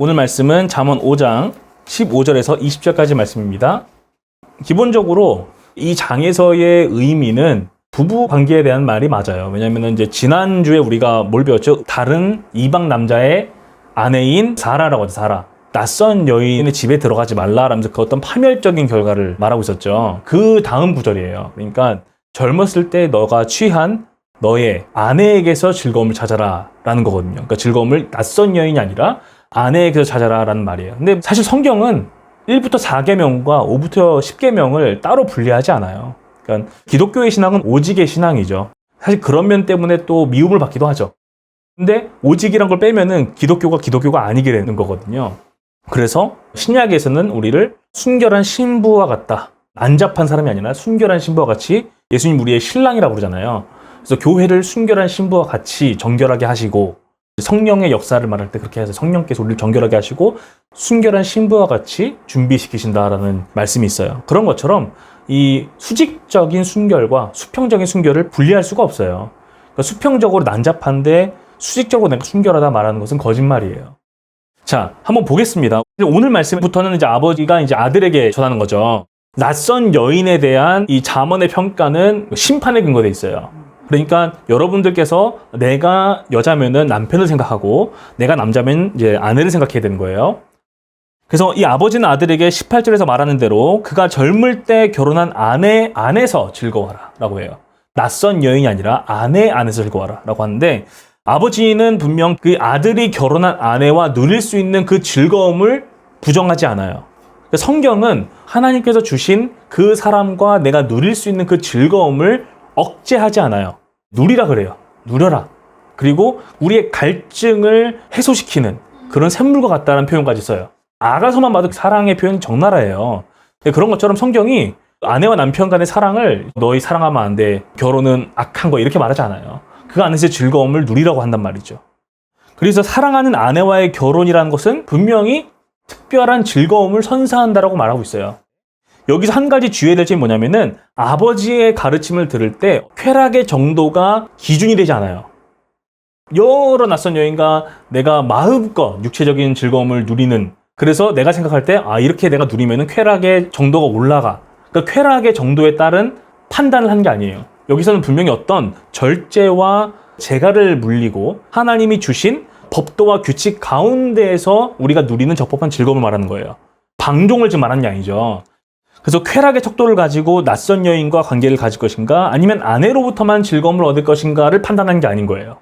오늘 말씀은 잠언 5장 15절에서 20절까지 말씀입니다. 기본적으로 이 장에서의 의미는 부부 관계에 대한 말이 맞아요. 왜냐하면 이제 지난주에 우리가 뭘 배웠죠? 다른 이방 남자의 아내인 사라라고 하죠. 사라. 낯선 여인의 집에 들어가지 말라라면서 그 어떤 파멸적인 결과를 말하고 있었죠. 그 다음 구절이에요. 그러니까 젊었을 때 너가 취한 너의 아내에게서 즐거움을 찾아라 라는 거거든요. 그러니까 즐거움을 낯선 여인이 아니라 아내에게서 찾아라 라는 말이에요. 근데 사실 성경은 1부터 4계명과 5부터 10계명을 따로 분리하지 않아요. 그러니까 기독교의 신앙은 오직의 신앙이죠. 사실 그런 면 때문에 또 미움을 받기도 하죠. 근데 오직이란 걸 빼면은 기독교가 아니게 되는 거거든요. 그래서 신약에서는 우리를 순결한 신부와 같다. 난잡한 사람이 아니라 순결한 신부와 같이 예수님 우리의 신랑이라고 그러잖아요. 그래서 교회를 순결한 신부와 같이 정결하게 하시고 성령의 역사를 말할 때 그렇게 해서 성령께서 우리를 정결하게 하시고 순결한 신부와 같이 준비시키신다라는 말씀이 있어요. 그런 것처럼 이 수직적인 순결과 수평적인 순결을 분리할 수가 없어요. 그러니까 수평적으로 난잡한데 수직적으로 내가 순결하다 말하는 것은 거짓말이에요. 자, 한번 보겠습니다. 오늘 말씀부터는 이제 아버지가 이제 아들에게 전하는 거죠. 낯선 여인에 대한 이 잠언의 평가는 심판에 근거돼 있어요. 그러니까 여러분들께서 내가 여자면은 남편을 생각하고 내가 남자면 이제 아내를 생각해야 되는 거예요. 그래서 이 아버지는 아들에게 18절에서 말하는 대로 그가 젊을 때 결혼한 아내 안에서 즐거워하라 라고 해요. 낯선 여인이 아니라 아내 안에서 즐거워하라 라고 하는데 아버지는 분명 그 아들이 결혼한 아내와 누릴 수 있는 그 즐거움을 부정하지 않아요. 성경은 하나님께서 주신 그 사람과 내가 누릴 수 있는 그 즐거움을 억제하지 않아요. 누리라 그래요. 누려라. 그리고 우리의 갈증을 해소시키는 그런 샘물과 같다는 표현까지 써요. 아가서만 봐도 사랑의 표현이 적나라해요. 그런 것처럼 성경이 아내와 남편 간의 사랑을 너희 사랑하면 안 돼. 결혼은 악한 거 이렇게 말하지 않아요. 그 안에서의 즐거움을 누리라고 한단 말이죠. 그래서 사랑하는 아내와의 결혼이라는 것은 분명히 특별한 즐거움을 선사한다라고 말하고 있어요. 여기서 한 가지 주의해야 될 점이 뭐냐면은 아버지의 가르침을 들을 때 쾌락의 정도가 기준이 되지 않아요. 여러 낯선 여인과 내가 마음껏 육체적인 즐거움을 누리는 그래서 내가 생각할 때 이렇게 내가 누리면은 쾌락의 정도가 올라가. 그러니까 쾌락의 정도에 따른 판단을 한 게 아니에요. 여기서는 분명히 어떤 절제와 재갈을 물리고 하나님이 주신 법도와 규칙 가운데에서 우리가 누리는 적법한 즐거움을 말하는 거예요. 방종을 지금 말하는 게 아니죠. 그래서 쾌락의 척도를 가지고 낯선 여인과 관계를 가질 것인가 아니면 아내로부터만 즐거움을 얻을 것인가를 판단하는 게 아닌 거예요.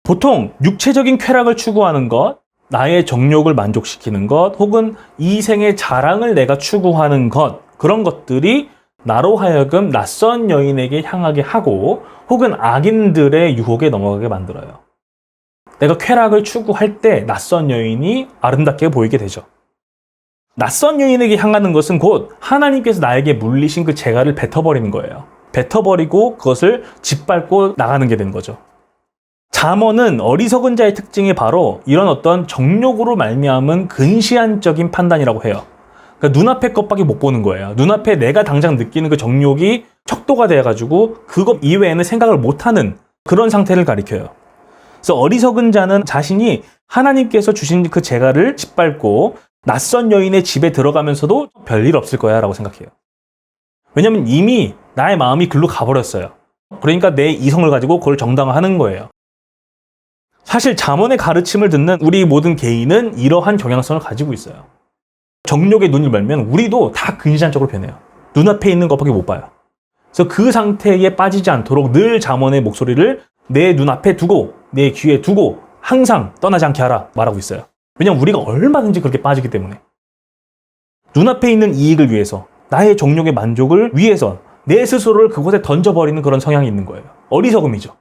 보통 육체적인 쾌락을 추구하는 것, 나의 정욕을 만족시키는 것, 혹은 이생의 자랑을 내가 추구하는 것, 그런 것들이 나로 하여금 낯선 여인에게 향하게 하고 혹은 악인들의 유혹에 넘어가게 만들어요. 내가 쾌락을 추구할 때 낯선 여인이 아름답게 보이게 되죠. 낯선 여인에게 향하는 것은 곧 하나님께서 나에게 물리신 그 재갈을 뱉어버리는 거예요. 뱉어버리고 그것을 짓밟고 나가는 게 되는 거죠. 잠언은 어리석은 자의 특징이 바로 이런 어떤 정욕으로 말미암은 근시안적인 판단이라고 해요. 그러니까 눈앞의 것밖에 못 보는 거예요. 눈앞에 내가 당장 느끼는 그 정욕이 척도가 돼가지고 그것 이외에는 생각을 못하는 그런 상태를 가리켜요. 그래서 어리석은 자는 자신이 하나님께서 주신 그 재갈을 짓밟고 낯선 여인의 집에 들어가면서도 별일 없을 거야 라고 생각해요. 왜냐면 이미 나의 마음이 글로 가버렸어요. 그러니까 내 이성을 가지고 그걸 정당화하는 거예요. 사실 잠언의 가르침을 듣는 우리 모든 개인은 이러한 경향성을 가지고 있어요. 정욕의 눈을 멀면 우리도 다 근시안적으로 변해요. 눈앞에 있는 것밖에 못 봐요. 그래서 그 상태에 빠지지 않도록 늘 잠언의 목소리를 내 눈앞에 두고 내 귀에 두고 항상 떠나지 않게 하라 말하고 있어요. 왜냐면 우리가 얼마든지 그렇게 빠지기 때문에. 눈앞에 있는 이익을 위해서 나의 정욕의 만족을 위해서 내 스스로를 그곳에 던져버리는 그런 성향이 있는 거예요. 어리석음이죠.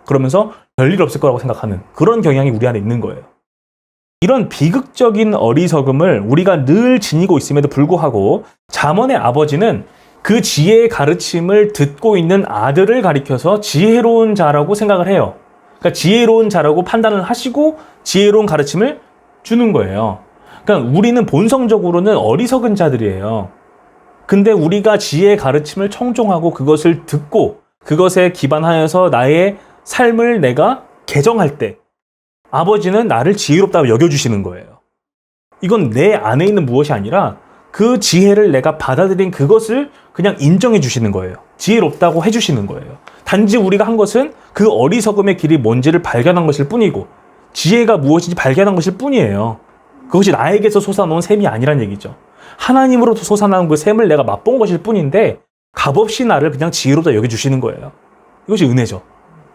그러면서 별일 없을 거라고 생각하는 그런 경향이 우리 안에 있는 거예요. 이런 비극적인 어리석음을 우리가 늘 지니고 있음에도 불구하고 잠언의 아버지는 그 지혜의 가르침을 듣고 있는 아들을 가리켜서 지혜로운 자라고 생각을 해요. 그러니까 지혜로운 자라고 판단을 하시고 지혜로운 가르침을 주는 거예요. 그러니까 우리는 본성적으로는 어리석은 자들이에요. 근데 우리가 지혜의 가르침을 청종하고 그것을 듣고 그것에 기반하여서 나의 삶을 내가 개정할 때 아버지는 나를 지혜롭다고 여겨주시는 거예요. 이건 내 안에 있는 무엇이 아니라 그 지혜를 내가 받아들인 그것을 그냥 인정해 주시는 거예요. 지혜롭다고 해주시는 거예요. 단지 우리가 한 것은 그 어리석음의 길이 뭔지를 발견한 것일 뿐이고 지혜가 무엇인지 발견한 것일 뿐이에요. 그것이 나에게서 솟아놓은 샘이 아니란 얘기죠. 하나님으로부터 솟아나온 그 샘을 내가 맛본 것일 뿐인데 값없이 나를 그냥 지혜롭다 여겨주시는 거예요. 이것이 은혜죠.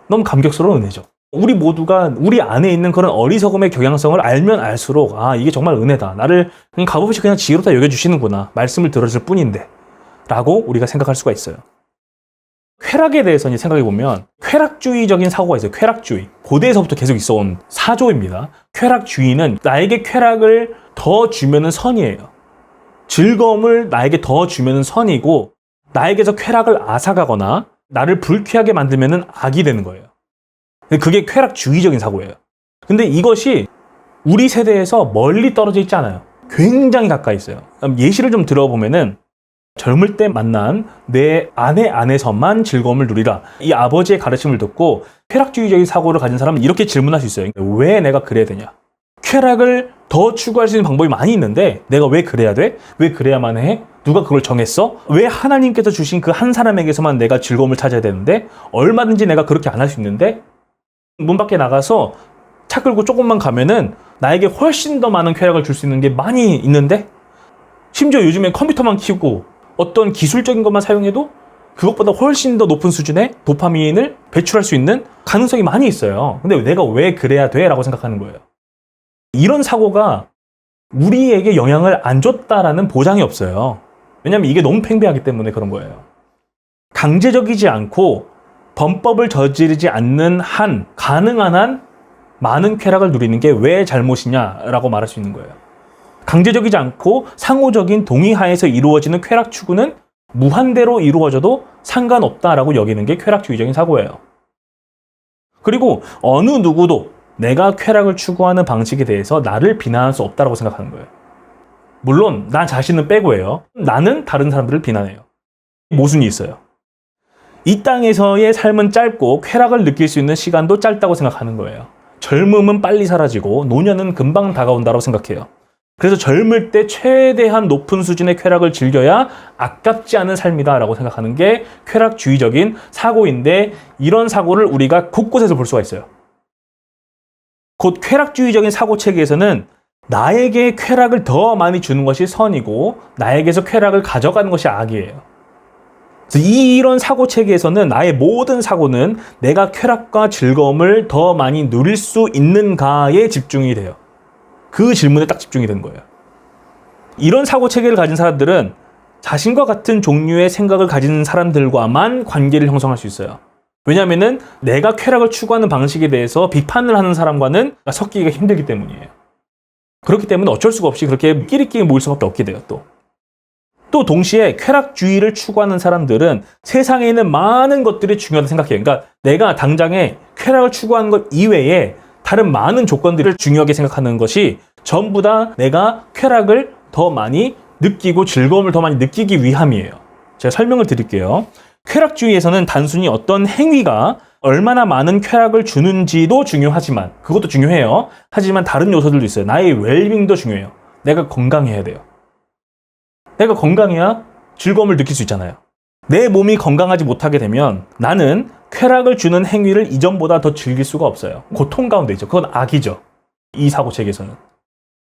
너무 감격스러운 은혜죠. 우리 모두가 우리 안에 있는 그런 어리석음의 경향성을 알면 알수록 이게 정말 은혜다. 나를 그냥 값없이 그냥 지혜롭다 여겨주시는구나. 말씀을 들어줄 뿐인데 라고 우리가 생각할 수가 있어요. 쾌락에 대해서 생각해보면 쾌락주의적인 사고가 있어요. 쾌락주의. 고대에서부터 계속 있어온 사조입니다. 쾌락주의는 나에게 쾌락을 더 주면은 선이에요. 즐거움을 나에게 더 주면은 선이고 나에게서 쾌락을 앗아가거나 나를 불쾌하게 만들면은 악이 되는 거예요. 그게 쾌락주의적인 사고예요. 근데 이것이 우리 세대에서 멀리 떨어져 있지 않아요. 굉장히 가까이 있어요. 예시를 좀 들어보면은 젊을 때 만난 내 아내 안에서만 즐거움을 누리라. 이 아버지의 가르침을 듣고 쾌락주의적인 사고를 가진 사람은 이렇게 질문할 수 있어요. 왜 내가 그래야 되냐? 쾌락을 더 추구할 수 있는 방법이 많이 있는데 내가 왜 그래야 돼? 왜 그래야만 해? 누가 그걸 정했어? 왜 하나님께서 주신 그 한 사람에게서만 내가 즐거움을 찾아야 되는데? 얼마든지 내가 그렇게 안 할 수 있는데? 문 밖에 나가서 차 끌고 조금만 가면은 나에게 훨씬 더 많은 쾌락을 줄 수 있는 게 많이 있는데? 심지어 요즘엔 컴퓨터만 키우고 어떤 기술적인 것만 사용해도 그것보다 훨씬 더 높은 수준의 도파민을 배출할 수 있는 가능성이 많이 있어요. 근데 내가 왜 그래야 돼? 라고 생각하는 거예요. 이런 사고가 우리에게 영향을 안 줬다라는 보장이 없어요. 왜냐하면 이게 너무 팽배하기 때문에 그런 거예요. 강제적이지 않고 범법을 저지르지 않는 한 가능한 한 많은 쾌락을 누리는 게 왜 잘못이냐라고 말할 수 있는 거예요. 강제적이지 않고 상호적인 동의하에서 이루어지는 쾌락 추구는 무한대로 이루어져도 상관없다라고 여기는 게 쾌락주의적인 사고예요. 그리고 어느 누구도 내가 쾌락을 추구하는 방식에 대해서 나를 비난할 수 없다라고 생각하는 거예요. 물론 나 자신은 빼고예요. 나는 다른 사람들을 비난해요. 모순이 있어요. 이 땅에서의 삶은 짧고 쾌락을 느낄 수 있는 시간도 짧다고 생각하는 거예요. 젊음은 빨리 사라지고 노년은 금방 다가온다고 생각해요. 그래서 젊을 때 최대한 높은 수준의 쾌락을 즐겨야 아깝지 않은 삶이다라고 생각하는 게 쾌락주의적인 사고인데 이런 사고를 우리가 곳곳에서 볼 수가 있어요. 곧 쾌락주의적인 사고체계에서는 나에게 쾌락을 더 많이 주는 것이 선이고 나에게서 쾌락을 가져가는 것이 악이에요. 그래서 이런 사고체계에서는 나의 모든 사고는 내가 쾌락과 즐거움을 더 많이 누릴 수 있는가에 집중이 돼요. 그 질문에 딱 집중이 되는 거예요. 이런 사고체계를 가진 사람들은 자신과 같은 종류의 생각을 가진 사람들과만 관계를 형성할 수 있어요. 왜냐하면은 내가 쾌락을 추구하는 방식에 대해서 비판을 하는 사람과는 섞이기가 힘들기 때문이에요. 그렇기 때문에 어쩔 수가 없이 그렇게 끼리끼리 모일 수밖에 없게 돼요. 또 동시에 쾌락주의를 추구하는 사람들은 세상에 있는 많은 것들이 중요하다고 생각해요. 그러니까 내가 당장에 쾌락을 추구하는 것 이외에 다른 많은 조건들을 중요하게 생각하는 것이 전부 다 내가 쾌락을 더 많이 느끼고 즐거움을 더 많이 느끼기 위함이에요. 제가 설명을 드릴게요. 쾌락주의에서는 단순히 어떤 행위가 얼마나 많은 쾌락을 주는지도 중요하지만 그것도 중요해요. 하지만 다른 요소들도 있어요. 나의 웰빙도 중요해요. 내가 건강해야 돼요. 내가 건강해야 즐거움을 느낄 수 있잖아요. 내 몸이 건강하지 못하게 되면 나는 쾌락을 주는 행위를 이전보다 더 즐길 수가 없어요. 고통 가운데 있죠. 그건 악이죠. 이 사고체계에서는.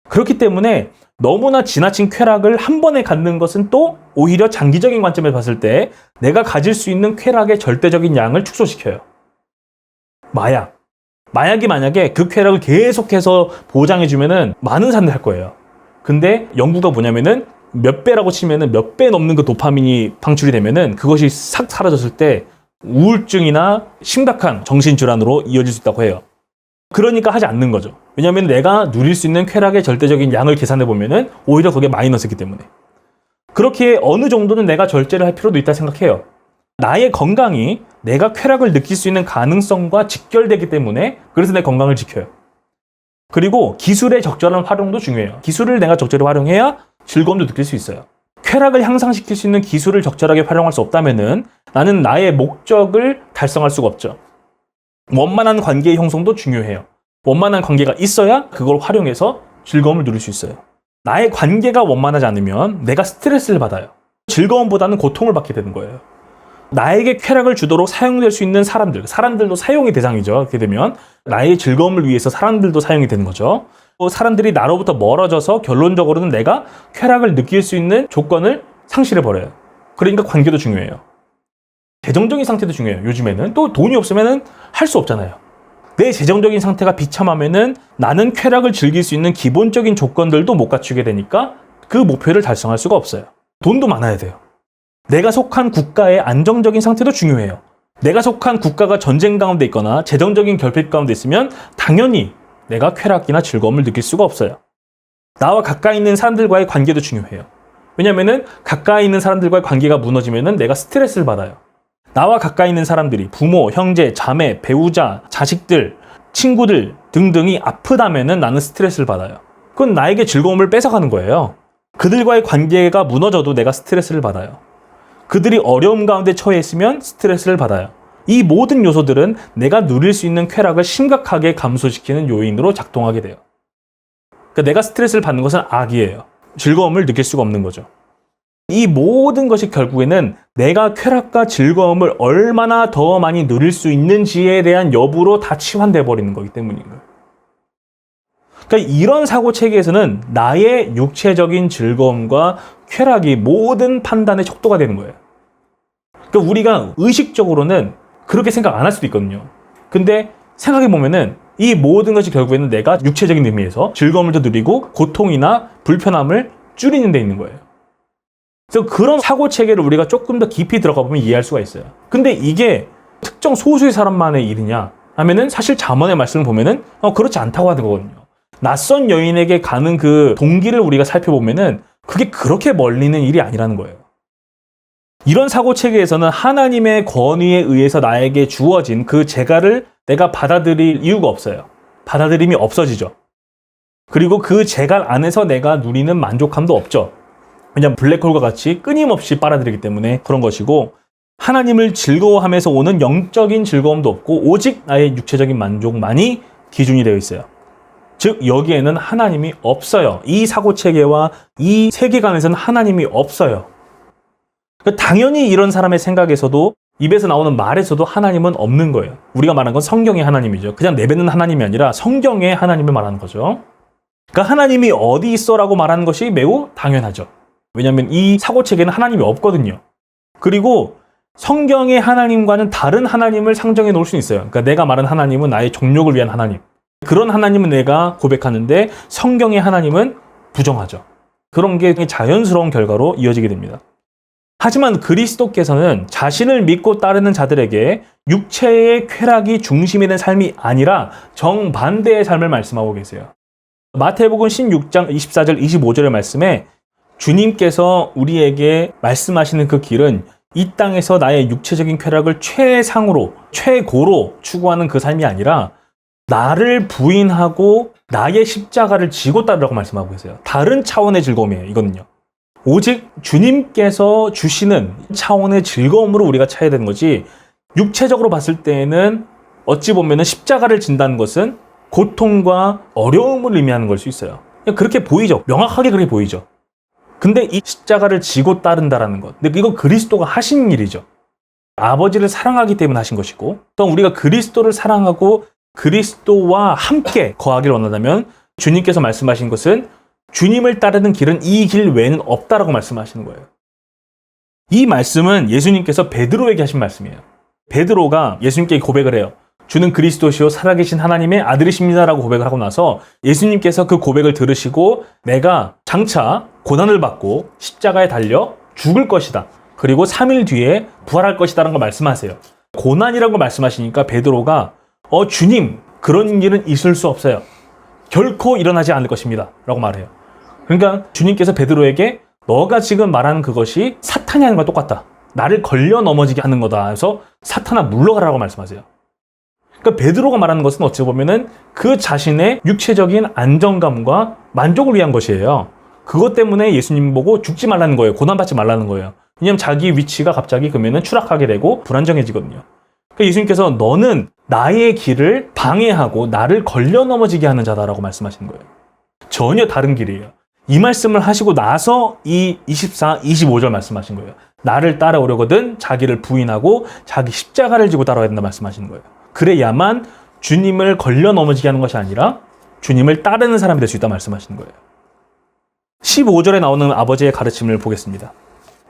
그렇기 때문에 너무나 지나친 쾌락을 한 번에 갖는 것은 또 오히려 장기적인 관점에서 봤을 때 내가 가질 수 있는 쾌락의 절대적인 양을 축소시켜요. 마약이 만약에 그 쾌락을 계속해서 보장해주면은 많은 사람들이 할 거예요. 근데 연구가 뭐냐면은 몇 배라고 치면은 몇 배 넘는 그 도파민이 방출이 되면은 그것이 싹 사라졌을 때 우울증이나 심각한 정신질환으로 이어질 수 있다고 해요. 그러니까 하지 않는 거죠. 왜냐하면 내가 누릴 수 있는 쾌락의 절대적인 양을 계산해 보면은 오히려 그게 마이너스이기 때문에. 그렇게 어느 정도는 내가 절제를 할 필요도 있다 생각해요. 나의 건강이 내가 쾌락을 느낄 수 있는 가능성과 직결되기 때문에 그래서 내 건강을 지켜요. 그리고 기술의 적절한 활용도 중요해요. 기술을 내가 적절히 활용해야 즐거움도 느낄 수 있어요. 쾌락을 향상시킬 수 있는 기술을 적절하게 활용할 수 없다면은 나는 나의 목적을 달성할 수가 없죠. 원만한 관계의 형성도 중요해요. 원만한 관계가 있어야 그걸 활용해서 즐거움을 누릴 수 있어요. 나의 관계가 원만하지 않으면 내가 스트레스를 받아요. 즐거움보다는 고통을 받게 되는 거예요. 나에게 쾌락을 주도록 사용될 수 있는 사람들도 사용의 대상이죠. 그렇게 되면 나의 즐거움을 위해서 사람들도 사용이 되는 거죠. 사람들이 나로부터 멀어져서 결론적으로는 내가 쾌락을 느낄 수 있는 조건을 상실해버려요. 그러니까 관계도 중요해요. 재정적인 상태도 중요해요. 요즘에는 또 돈이 없으면 할 수 없잖아요. 내 재정적인 상태가 비참하면은 나는 쾌락을 즐길 수 있는 기본적인 조건들도 못 갖추게 되니까 그 목표를 달성할 수가 없어요. 돈도 많아야 돼요. 내가 속한 국가의 안정적인 상태도 중요해요. 내가 속한 국가가 전쟁 가운데 있거나 재정적인 결핍 가운데 있으면 당연히 내가 쾌락이나 즐거움을 느낄 수가 없어요. 나와 가까이 있는 사람들과의 관계도 중요해요. 왜냐면은 가까이 있는 사람들과의 관계가 무너지면은 내가 스트레스를 받아요. 나와 가까이 있는 사람들이 부모, 형제, 자매, 배우자, 자식들, 친구들 등등이 아프다면은 나는 스트레스를 받아요. 그건 나에게 즐거움을 뺏어가는 거예요. 그들과의 관계가 무너져도 내가 스트레스를 받아요. 그들이 어려움 가운데 처해 있으면 스트레스를 받아요. 이 모든 요소들은 내가 누릴 수 있는 쾌락을 심각하게 감소시키는 요인으로 작동하게 돼요. 그러니까 내가 스트레스를 받는 것은 악이에요. 즐거움을 느낄 수가 없는 거죠. 이 모든 것이 결국에는 내가 쾌락과 즐거움을 얼마나 더 많이 누릴 수 있는지에 대한 여부로 다 치환돼 버리는 거기 때문인 거예요. 그러니까 이런 사고 체계에서는 나의 육체적인 즐거움과 쾌락이 모든 판단의 척도가 되는 거예요. 그러니까 우리가 의식적으로는 그렇게 생각 안 할 수도 있거든요. 근데 생각해 보면은 이 모든 것이 결국에는 내가 육체적인 의미에서 즐거움을 더 누리고 고통이나 불편함을 줄이는 데 있는 거예요. 그래서 그런 사고 체계를 우리가 조금 더 깊이 들어가 보면 이해할 수가 있어요. 근데 이게 특정 소수의 사람만의 일이냐 하면은 사실 잠언의 말씀을 보면은 그렇지 않다고 하는 거거든요. 낯선 여인에게 가는 그 동기를 우리가 살펴보면은 그게 그렇게 멀리는 일이 아니라는 거예요. 이런 사고 체계에서는 하나님의 권위에 의해서 나에게 주어진 그 재가를 내가 받아들일 이유가 없어요. 받아들임이 없어지죠. 그리고 그 재갈 안에서 내가 누리는 만족함도 없죠. 왜냐하면 블랙홀과 같이 끊임없이 빨아들이기 때문에 그런 것이고, 하나님을 즐거워하면서 오는 영적인 즐거움도 없고 오직 나의 육체적인 만족만이 기준이 되어 있어요. 즉 여기에는 하나님이 없어요. 이 사고체계와 이 세계관에서는 하나님이 없어요. 당연히 이런 사람의 생각에서도 입에서 나오는 말에서도 하나님은 없는 거예요. 우리가 말하는 건 성경의 하나님이죠. 그냥 내뱉는 하나님이 아니라 성경의 하나님을 말하는 거죠. 그러니까 하나님이 어디 있어라고 말하는 것이 매우 당연하죠. 왜냐하면 이 사고체계는 하나님이 없거든요. 그리고 성경의 하나님과는 다른 하나님을 상정해 놓을 수 있어요. 그러니까 내가 말하는 하나님은 나의 정욕을 위한 하나님. 그런 하나님은 내가 고백하는데 성경의 하나님은 부정하죠. 그런 게 자연스러운 결과로 이어지게 됩니다. 하지만 그리스도께서는 자신을 믿고 따르는 자들에게 육체의 쾌락이 중심이 된 삶이 아니라 정반대의 삶을 말씀하고 계세요. 마태복음 16장 24절 25절의 말씀에 주님께서 우리에게 말씀하시는 그 길은 이 땅에서 나의 육체적인 쾌락을 최상으로, 최고로 추구하는 그 삶이 아니라 나를 부인하고 나의 십자가를 지고 따르라고 말씀하고 계세요. 다른 차원의 즐거움이에요, 이거는요. 오직 주님께서 주시는 차원의 즐거움으로 우리가 차야 되는 거지, 육체적으로 봤을 때에는 어찌 보면 십자가를 진다는 것은 고통과 어려움을 의미하는 걸 수 있어요. 그렇게 보이죠. 명확하게 그렇게 보이죠. 근데 이 십자가를 지고 따른다라는 것, 근데 이거 그리스도가 하신 일이죠. 아버지를 사랑하기 때문에 하신 것이고, 또 우리가 그리스도를 사랑하고 그리스도와 함께 거하기를 원한다면 주님께서 말씀하신 것은 주님을 따르는 길은 이 길 외에는 없다라고 말씀하시는 거예요. 이 말씀은 예수님께서 베드로에게 하신 말씀이에요. 베드로가 예수님께 고백을 해요. 주는 그리스도시요 살아계신 하나님의 아들이십니다라고 고백을 하고 나서 예수님께서 그 고백을 들으시고 내가 장차 고난을 받고 십자가에 달려 죽을 것이다. 그리고 3일 뒤에 부활할 것이다라는 걸 말씀하세요. 고난이라고 말씀하시니까 베드로가 주님, 그런 일은 있을 수 없어요. 결코 일어나지 않을 것입니다. 라고 말해요. 그러니까 주님께서 베드로에게 너가 지금 말하는 그것이 사탄이 하는 거랑 똑같다. 나를 걸려 넘어지게 하는 거다. 그래서 사탄아 물러가라고 말씀하세요. 그러니까 베드로가 말하는 것은 어찌 보면은 그 자신의 육체적인 안정감과 만족을 위한 것이에요. 그것 때문에 예수님 보고 죽지 말라는 거예요. 고난받지 말라는 거예요. 왜냐하면 자기 위치가 갑자기 그러면은 추락하게 되고 불안정해지거든요. 그러니까 예수님께서 너는 나의 길을 방해하고 나를 걸려 넘어지게 하는 자다라고 말씀하시는 거예요. 전혀 다른 길이에요. 이 말씀을 하시고 나서 이 24, 25절 말씀하신 거예요. 나를 따라오려거든 자기를 부인하고 자기 십자가를 지고 따라와야 된다 말씀하시는 거예요. 그래야만 주님을 걸려 넘어지게 하는 것이 아니라 주님을 따르는 사람이 될 수 있다 말씀하시는 거예요. 15절에 나오는 아버지의 가르침을 보겠습니다.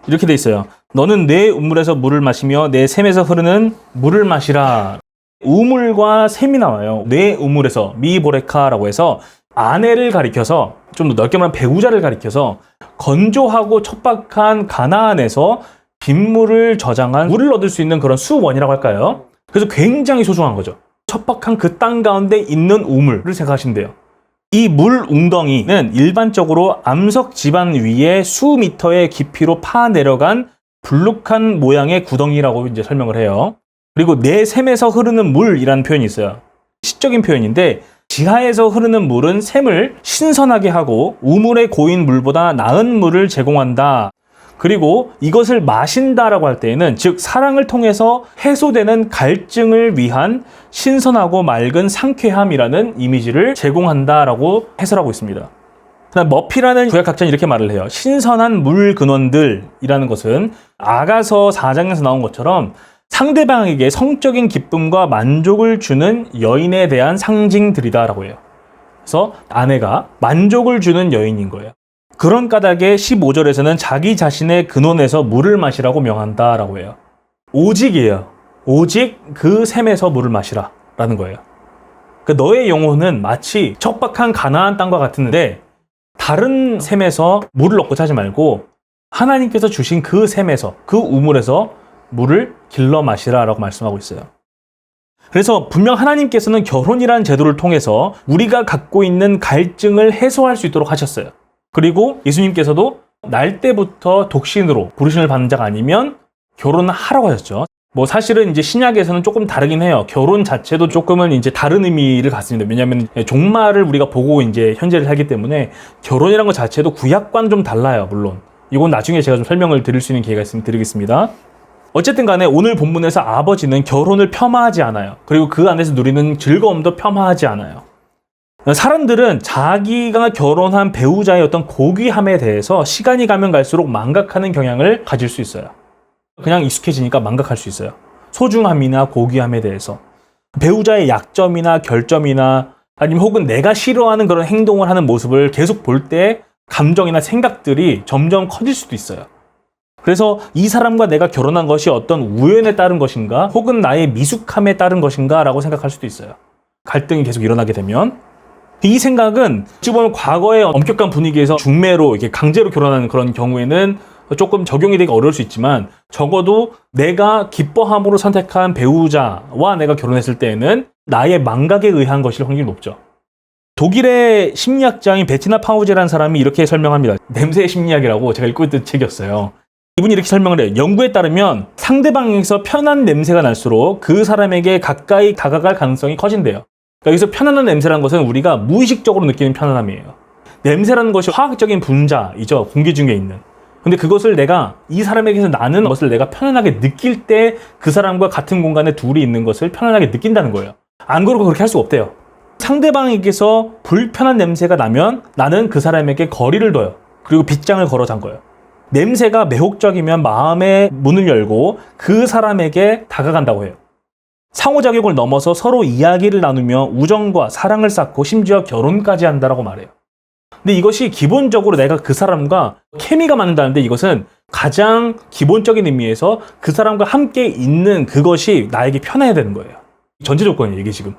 이렇게 돼 있어요. 너는 내 우물에서 물을 마시며 내 샘에서 흐르는 물을 마시라. 우물과 샘이 나와요. 내 우물에서 미보레카라고 해서 아내를 가리켜서 좀 더 넓게 말하면 배우자를 가리켜서 건조하고 척박한 가나안에서 빗물을 저장한 물을 얻을 수 있는 그런 수원이라고 할까요? 그래서 굉장히 소중한 거죠. 척박한 그 땅 가운데 있는 우물을 생각하시면 돼요. 이 물 웅덩이는 일반적으로 암석 지반 위에 수미터의 깊이로 파 내려간 불룩한 모양의 구덩이라고 이제 설명을 해요. 그리고 내 샘에서 흐르는 물이라는 표현이 있어요. 시적인 표현인데 지하에서 흐르는 물은 샘을 신선하게 하고 우물에 고인 물보다 나은 물을 제공한다. 그리고 이것을 마신다라고 할 때에는 즉 사랑을 통해서 해소되는 갈증을 위한 신선하고 맑은 상쾌함이라는 이미지를 제공한다라고 해설하고 있습니다. 그다음 머피라는 구약학자는 이렇게 말을 해요. 신선한 물 근원들이라는 것은 아가서 4장에서 나온 것처럼 상대방에게 성적인 기쁨과 만족을 주는 여인에 대한 상징들이다라고 해요. 그래서 아내가 만족을 주는 여인인 거예요. 그런 까닭에 15절에서는 자기 자신의 근원에서 물을 마시라고 명한다라고 해요. 오직이에요. 오직 그 샘에서 물을 마시라 라는 거예요. 그러니까 너의 영혼은 마치 척박한 가나안 땅과 같은데 다른 샘에서 물을 얻고자 하지 말고 하나님께서 주신 그 샘에서, 그 우물에서 물을 길러 마시라 라고 말씀하고 있어요. 그래서 분명 하나님께서는 결혼이라는 제도를 통해서 우리가 갖고 있는 갈증을 해소할 수 있도록 하셨어요. 그리고 예수님께서도 날 때부터 독신으로 부르심을 받는 자가 아니면 결혼하라고 하셨죠. 뭐 사실은 이제 신약에서는 조금 다르긴 해요. 결혼 자체도 조금은 이제 다른 의미를 갖습니다. 왜냐하면 종말을 우리가 보고 이제 현재를 살기 때문에 결혼이라는 것 자체도 구약과는 좀 달라요. 물론 이건 나중에 제가 좀 설명을 드릴 수 있는 기회가 있으면 드리겠습니다. 어쨌든 간에 오늘 본문에서 아버지는 결혼을 폄하하지 않아요. 그리고 그 안에서 누리는 즐거움도 폄하하지 않아요. 사람들은 자기가 결혼한 배우자의 어떤 고귀함에 대해서 시간이 가면 갈수록 망각하는 경향을 가질 수 있어요. 그냥 익숙해지니까 망각할 수 있어요. 소중함이나 고귀함에 대해서. 배우자의 약점이나 결점이나 아니면 혹은 내가 싫어하는 그런 행동을 하는 모습을 계속 볼 때 감정이나 생각들이 점점 커질 수도 있어요. 그래서 이 사람과 내가 결혼한 것이 어떤 우연에 따른 것인가 혹은 나의 미숙함에 따른 것인가 라고 생각할 수도 있어요. 갈등이 계속 일어나게 되면 이 생각은 어찌 보면 과거의 엄격한 분위기에서 중매로 이렇게 강제로 결혼하는 그런 경우에는 조금 적용이 되기 어려울 수 있지만 적어도 내가 기뻐함으로 선택한 배우자와 내가 결혼했을 때에는 나의 망각에 의한 것일 확률이 높죠. 독일의 심리학자인 베티나 파우제라는 사람이 이렇게 설명합니다. 냄새의 심리학이라고 제가 읽고 있던 책이었어요. 이분이 이렇게 설명을 해요. 연구에 따르면 상대방에게서 편한 냄새가 날수록 그 사람에게 가까이 다가갈 가능성이 커진대요. 그러니까 여기서 편안한 냄새라는 것은 우리가 무의식적으로 느끼는 편안함이에요. 냄새라는 것이 화학적인 분자이죠. 공기 중에 있는. 근데 그것을 내가 이 사람에게서 나는 것을 내가 편안하게 느낄 때 그 사람과 같은 공간에 둘이 있는 것을 편안하게 느낀다는 거예요. 안 그러고 그렇게 할 수가 없대요. 상대방에게서 불편한 냄새가 나면 나는 그 사람에게 거리를 둬요. 그리고 빗장을 걸어 잠궈요. 냄새가 매혹적이면 마음의 문을 열고 그 사람에게 다가간다고 해요. 상호작용을 넘어서 서로 이야기를 나누며 우정과 사랑을 쌓고 심지어 결혼까지 한다라고 말해요. 근데 이것이 기본적으로 내가 그 사람과 케미가 맞는다는데 이것은 가장 기본적인 의미에서 그 사람과 함께 있는 그것이 나에게 편해야 되는 거예요. 전제 조건이에요, 이게 지금.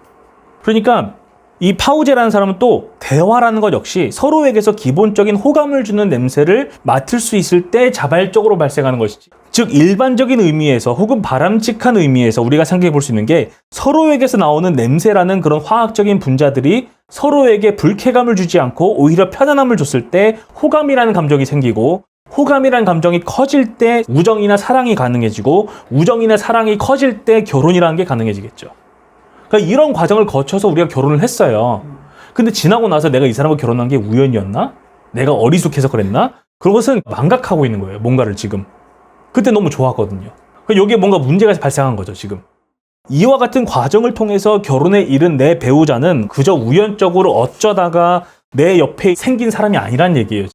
그러니까 이 파우제라는 사람은 또 대화라는 것 역시 서로에게서 기본적인 호감을 주는 냄새를 맡을 수 있을 때 자발적으로 발생하는 것이지. 즉 일반적인 의미에서 혹은 바람직한 의미에서 우리가 생각해 볼 수 있는 게 서로에게서 나오는 냄새라는 그런 화학적인 분자들이 서로에게 불쾌감을 주지 않고 오히려 편안함을 줬을 때 호감이라는 감정이 생기고 호감이라는 감정이 커질 때 우정이나 사랑이 가능해지고 우정이나 사랑이 커질 때 결혼이라는 게 가능해지겠죠. 그러니까 이런 과정을 거쳐서 우리가 결혼을 했어요. 근데 지나고 나서 내가 이 사람과 결혼한 게 우연이었나? 내가 어리숙해서 그랬나? 그것은 망각하고 있는 거예요. 뭔가를 지금. 그때 너무 좋았거든요. 여기에 뭔가 문제가 발생한 거죠, 지금. 이와 같은 과정을 통해서 결혼에 이른 내 배우자는 그저 우연적으로 어쩌다가 내 옆에 생긴 사람이 아니란 얘기예요.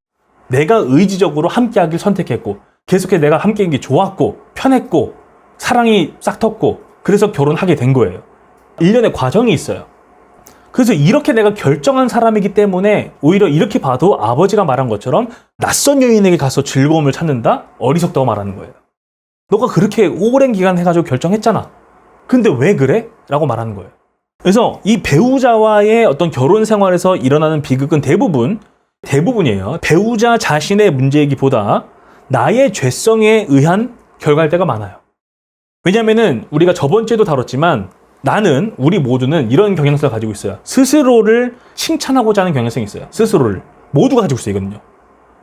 내가 의지적으로 함께하길 선택했고 계속해서 내가 함께한 게 좋았고 편했고 사랑이 싹 텄고 그래서 결혼하게 된 거예요. 일련의 과정이 있어요. 그래서 이렇게 내가 결정한 사람이기 때문에 오히려 이렇게 봐도 아버지가 말한 것처럼 낯선 여인에게 가서 즐거움을 찾는다? 어리석다고 말하는 거예요. 너가 그렇게 오랜 기간 해가지고 결정했잖아. 근데 왜 그래? 라고 말하는 거예요. 그래서 이 배우자와의 어떤 결혼 생활에서 일어나는 비극은 대부분이에요. 배우자 자신의 문제이기보다 나의 죄성에 의한 결과일 때가 많아요. 왜냐면은 우리가 저번 주에도 다뤘지만 우리 모두는 이런 경향성을 가지고 있어요. 스스로를 칭찬하고자 하는 경향성이 있어요. 스스로를. 모두가 가지고 있어요, 이거는요.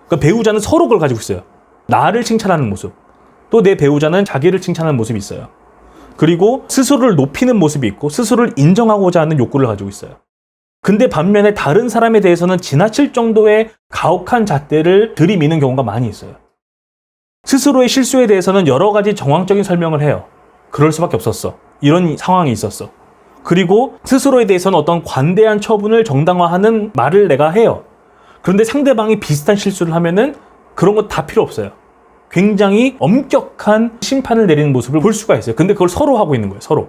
그러니까 배우자는 서로 그걸 가지고 있어요. 나를 칭찬하는 모습. 또 내 배우자는 자기를 칭찬하는 모습이 있어요. 그리고 스스로를 높이는 모습이 있고 스스로를 인정하고자 하는 욕구를 가지고 있어요. 근데 반면에 다른 사람에 대해서는 지나칠 정도의 가혹한 잣대를 들이미는 경우가 많이 있어요. 스스로의 실수에 대해서는 여러 가지 정황적인 설명을 해요. 그럴 수밖에 없었어. 이런 상황이 있었어. 그리고 스스로에 대해서는 어떤 관대한 처분을 정당화하는 말을 내가 해요. 그런데 상대방이 비슷한 실수를 하면은 그런 거 다 필요 없어요. 굉장히 엄격한 심판을 내리는 모습을 볼 수가 있어요. 근데 그걸 서로 하고 있는 거예요. 서로.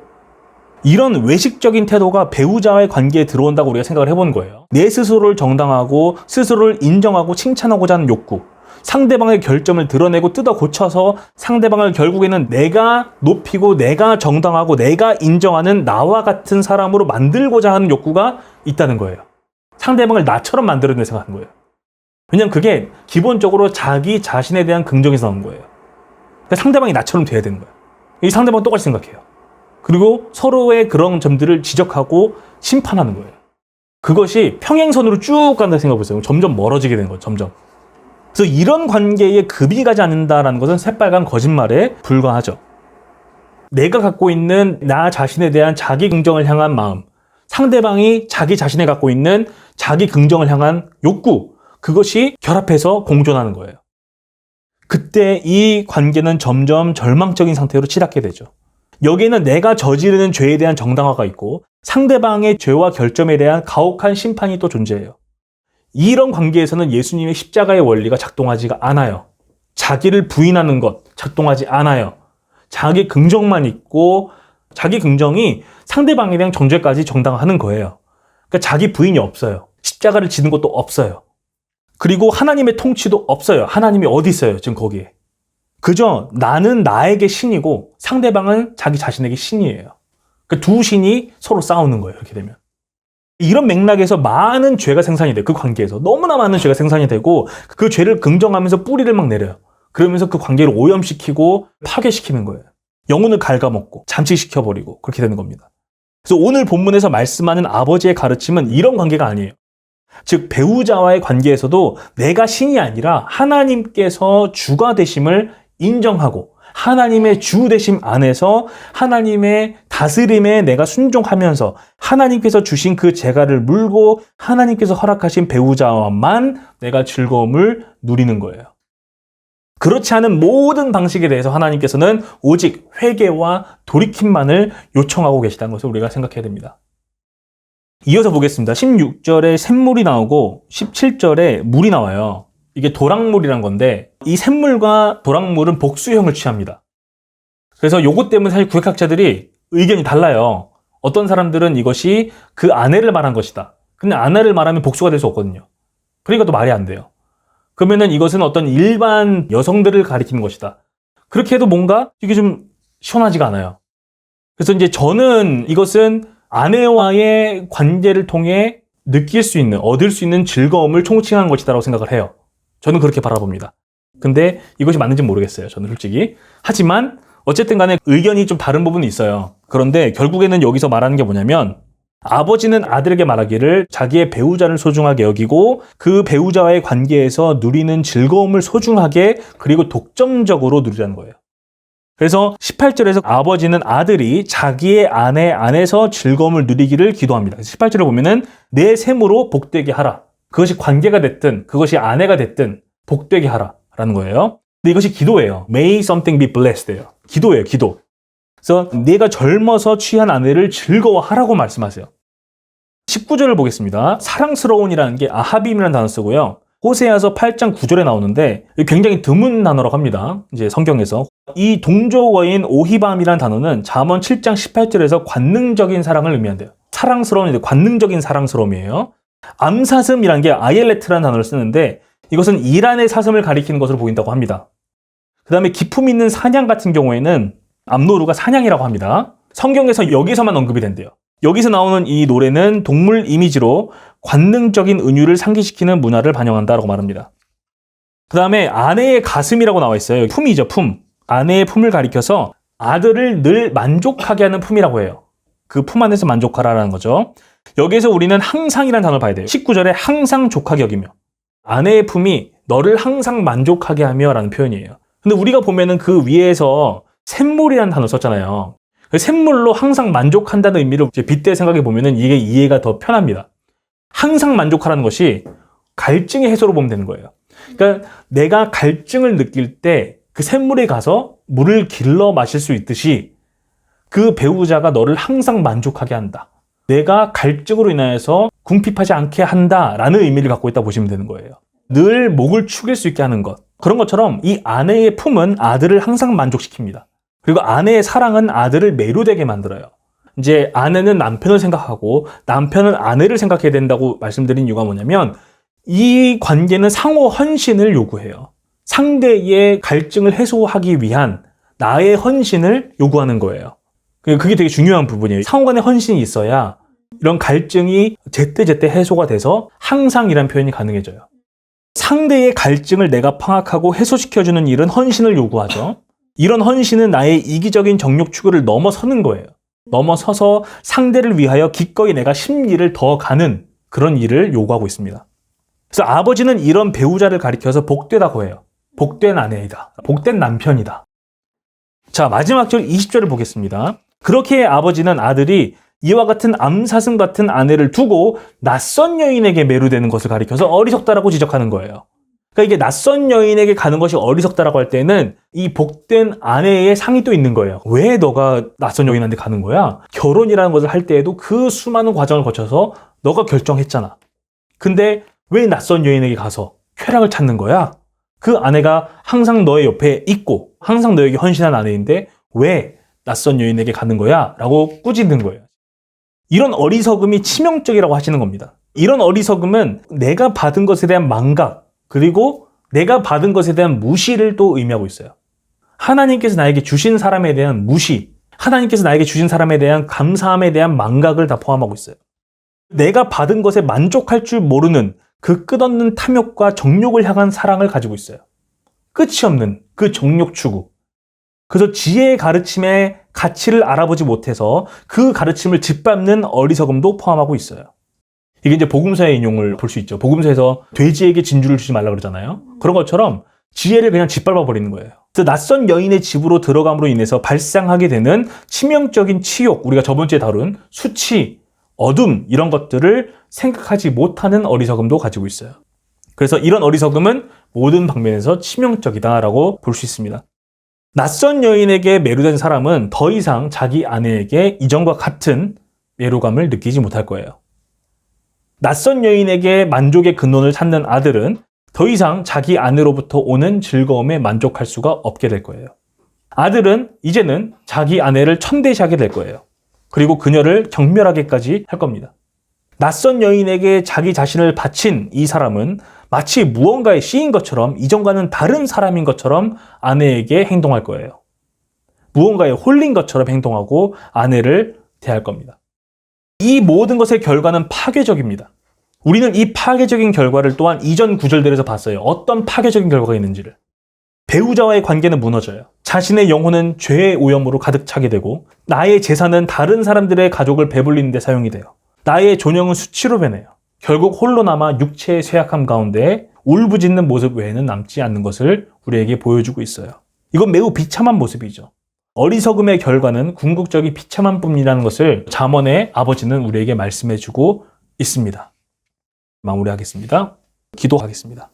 이런 외식적인 태도가 배우자와의 관계에 들어온다고 우리가 생각을 해보는 거예요. 내 스스로를 정당하고 스스로를 인정하고 칭찬하고자 하는 욕구. 상대방의 결점을 드러내고 뜯어 고쳐서 상대방을 결국에는 내가 높이고 내가 정당하고 내가 인정하는 나와 같은 사람으로 만들고자 하는 욕구가 있다는 거예요. 상대방을 나처럼 만들어내려 생각하는 거예요. 왜냐면 그게 기본적으로 자기 자신에 대한 긍정에서 나온 거예요. 그러니까 상대방이 나처럼 돼야 되는 거예요. 이 상대방은 똑같이 생각해요. 그리고 서로의 그런 점들을 지적하고 심판하는 거예요. 그것이 평행선으로 쭉 간다 생각해보세요. 점점 멀어지게 되는 거예요. 점점. 그래서 이런 관계에 급이 가지 않는다는 것은 새빨간 거짓말에 불과하죠. 내가 갖고 있는 나 자신에 대한 자기 긍정을 향한 마음, 상대방이 자기 자신에 갖고 있는 자기 긍정을 향한 욕구, 그것이 결합해서 공존하는 거예요. 그때 이 관계는 점점 절망적인 상태로 치닫게 되죠. 여기에는 내가 저지르는 죄에 대한 정당화가 있고 상대방의 죄와 결점에 대한 가혹한 심판이 또 존재해요. 이런 관계에서는 예수님의 십자가의 원리가 작동하지가 않아요. 자기를 부인하는 것 작동하지 않아요. 자기 긍정만 있고 자기 긍정이 상대방에 대한 정죄까지 정당화하는 거예요. 그러니까 자기 부인이 없어요. 십자가를 지는 것도 없어요. 그리고 하나님의 통치도 없어요. 하나님이 어디 있어요? 지금 거기에. 그저 나는 나에게 신이고 상대방은 자기 자신에게 신이에요. 그러니까 두 신이 서로 싸우는 거예요. 이렇게 되면. 이런 맥락에서 많은 죄가 생산이 돼요. 그 관계에서. 너무나 많은 죄가 생산이 되고 그 죄를 긍정하면서 뿌리를 막 내려요. 그러면서 그 관계를 오염시키고 파괴시키는 거예요. 영혼을 갉아먹고 잠식시켜버리고 그렇게 되는 겁니다. 그래서 오늘 본문에서 말씀하는 아버지의 가르침은 이런 관계가 아니에요. 즉 배우자와의 관계에서도 내가 신이 아니라 하나님께서 주가 되심을 인정하고 하나님의 주 되심 안에서 하나님의 다스림에 내가 순종하면서 하나님께서 주신 그 재가를 물고 하나님께서 허락하신 배우자와만 내가 즐거움을 누리는 거예요. 그렇지 않은 모든 방식에 대해서 하나님께서는 오직 회개와 돌이킴만을 요청하고 계시다는 것을 우리가 생각해야 됩니다. 이어서 보겠습니다. 16절에 샘물이 나오고 17절에 물이 나와요. 이게 도랑물이란 건데 이 샘물과 도랑물은 복수형을 취합니다. 그래서 요것 때문에 사실 구약학자들이 의견이 달라요. 어떤 사람들은 이것이 그 아내를 말한 것이다. 근데 아내를 말하면 복수가 될 수 없거든요. 그러니까 또 말이 안 돼요. 그러면은 이것은 어떤 일반 여성들을 가리키는 것이다. 그렇게 해도 뭔가 이게 좀 시원하지가 않아요. 그래서 이제 저는 이것은 아내와의 관계를 통해 느낄 수 있는, 얻을 수 있는 즐거움을 총칭한 것이다라고 생각을 해요. 저는 그렇게 바라봅니다. 근데 이것이 맞는지 모르겠어요. 저는 솔직히. 하지만 어쨌든 간에 의견이 좀 다른 부분이 있어요. 그런데 결국에는 여기서 말하는 게 뭐냐면 아버지는 아들에게 말하기를 자기의 배우자를 소중하게 여기고 그 배우자와의 관계에서 누리는 즐거움을 소중하게 그리고 독점적으로 누리라는 거예요. 그래서 18절에서 아버지는 아들이 자기의 아내 안에서 즐거움을 누리기를 기도합니다. 18절을 보면은 내 셈으로 복되게 하라. 그것이 관계가 됐든 그것이 아내가 됐든 복되게 하라 라는 거예요. 근데 이것이 기도예요. May something be blessed예요. 기도예요. 기도. 그래서 네가 젊어서 취한 아내를 즐거워하라고 말씀하세요. 19절을 보겠습니다. 사랑스러운이라는 게 아하빔이라는 단어 쓰고요. 호세아서 8장 9절에 나오는데 굉장히 드문 단어라고 합니다. 이제 성경에서. 이 동조어인 오히밤이라는 단어는 잠언 7장 18절에서 관능적인 사랑을 의미한대요. 사랑스러운, 관능적인 사랑스러움이에요. 암사슴이라는 게 아옐레트라는 단어를 쓰는데 이것은 이란의 사슴을 가리키는 것으로 보인다고 합니다. 그 다음에 기품 있는 사냥 같은 경우에는 암노루가 사냥이라고 합니다. 성경에서 여기서만 언급이 된대요. 여기서 나오는 이 노래는 동물 이미지로 관능적인 은유를 상기시키는 문화를 반영한다라고 말합니다. 그 다음에 아내의 가슴이라고 나와 있어요. 품이죠, 품. 아내의 품을 가리켜서 아들을 늘 만족하게 하는 품이라고 해요. 그 품 안에서 만족하라는 거죠. 여기에서 우리는 항상이라는 단어를 봐야 돼요. 19절에 항상 족하게 여기며. 아내의 품이 너를 항상 만족하게 하며 라는 표현이에요. 근데 우리가 보면은 그 위에서 샘물이라는 단어를 썼잖아요. 샘물로 항상 만족한다는 의미를 빗대 생각해 보면은 이게 이해가 더 편합니다. 항상 만족하라는 것이 갈증의 해소로 보면 되는 거예요. 그러니까 내가 갈증을 느낄 때 그 샘물에 가서 물을 길러 마실 수 있듯이 그 배우자가 너를 항상 만족하게 한다. 내가 갈증으로 인하여서 궁핍하지 않게 한다라는 의미를 갖고 있다 보시면 되는 거예요. 늘 목을 축일 수 있게 하는 것. 그런 것처럼 이 아내의 품은 아들을 항상 만족시킵니다. 그리고 아내의 사랑은 아들을 매료되게 만들어요. 이제 아내는 남편을 생각하고 남편은 아내를 생각해야 된다고 말씀드린 이유가 뭐냐면 이 관계는 상호 헌신을 요구해요. 상대의 갈증을 해소하기 위한 나의 헌신을 요구하는 거예요. 그게 되게 중요한 부분이에요. 상호 간의 헌신이 있어야 이런 갈증이 제때제때 해소가 돼서 항상이란 표현이 가능해져요. 상대의 갈증을 내가 파악하고 해소시켜주는 일은 헌신을 요구하죠. 이런 헌신은 나의 이기적인 정욕 추구를 넘어서는 거예요. 넘어서서 상대를 위하여 기꺼이 내가 심리를 더 가는 그런 일을 요구하고 있습니다. 그래서 아버지는 이런 배우자를 가리켜서 복되다고 해요. 복된 아내이다. 복된 남편이다. 자, 마지막 절 20절을 보겠습니다. 그렇게 아버지는 아들이 이와 같은 암사슴 같은 아내를 두고 낯선 여인에게 매료되는 것을 가리켜서 어리석다라고 지적하는 거예요. 그러니까 이게 낯선 여인에게 가는 것이 어리석다라고 할 때는 이 복된 아내의 상이 또 있는 거예요. 왜 너가 낯선 여인한테 가는 거야? 결혼이라는 것을 할 때에도 그 수많은 과정을 거쳐서 너가 결정했잖아. 근데 왜 낯선 여인에게 가서 쾌락을 찾는 거야? 그 아내가 항상 너의 옆에 있고 항상 너에게 헌신한 아내인데 왜 낯선 여인에게 가는 거야? 라고 꾸짖는 거예요. 이런 어리석음이 치명적이라고 하시는 겁니다. 이런 어리석음은 내가 받은 것에 대한 망각, 그리고 내가 받은 것에 대한 무시를 또 의미하고 있어요. 하나님께서 나에게 주신 사람에 대한 무시, 하나님께서 나에게 주신 사람에 대한 감사함에 대한 망각을 다 포함하고 있어요. 내가 받은 것에 만족할 줄 모르는 그 끝없는 탐욕과 정욕을 향한 사랑을 가지고 있어요. 끝이 없는 그 정욕 추구. 그래서 지혜의 가르침의 가치를 알아보지 못해서 그 가르침을 짓밟는 어리석음도 포함하고 있어요. 이게 이제 복음서의 인용을 볼 수 있죠. 복음서에서 돼지에게 진주를 주지 말라 그러잖아요. 그런 것처럼 지혜를 그냥 짓밟아 버리는 거예요. 그래서 낯선 여인의 집으로 들어감으로 인해서 발생하게 되는 치명적인 치욕, 우리가 저번 주에 다룬 수치, 어둠 이런 것들을 생각하지 못하는 어리석음도 가지고 있어요. 그래서 이런 어리석음은 모든 방면에서 치명적이다라고 볼 수 있습니다. 낯선 여인에게 매료된 사람은 더 이상 자기 아내에게 이전과 같은 매료감을 느끼지 못할 거예요. 낯선 여인에게 만족의 근원을 찾는 아들은 더 이상 자기 아내로부터 오는 즐거움에 만족할 수가 없게 될 거예요. 아들은 이제는 자기 아내를 천대시하게 될 거예요. 그리고 그녀를 경멸하게까지 할 겁니다. 낯선 여인에게 자기 자신을 바친 이 사람은 마치 무언가에 씌인 것처럼 이전과는 다른 사람인 것처럼 아내에게 행동할 거예요. 무언가에 홀린 것처럼 행동하고 아내를 대할 겁니다. 이 모든 것의 결과는 파괴적입니다. 우리는 이 파괴적인 결과를 또한 이전 구절들에서 봤어요. 어떤 파괴적인 결과가 있는지를. 배우자와의 관계는 무너져요. 자신의 영혼은 죄의 오염으로 가득 차게 되고 나의 재산은 다른 사람들의 가족을 배불리는 데 사용이 돼요. 나의 존영은 수치로 변해요. 결국 홀로 남아 육체의 쇠약함 가운데 울부짖는 모습 외에는 남지 않는 것을 우리에게 보여주고 있어요. 이건 매우 비참한 모습이죠. 어리석음의 결과는 궁극적인 비참한 뿐이라는 것을 잠언의 아버지는 우리에게 말씀해주고 있습니다. 마무리하겠습니다. 기도하겠습니다.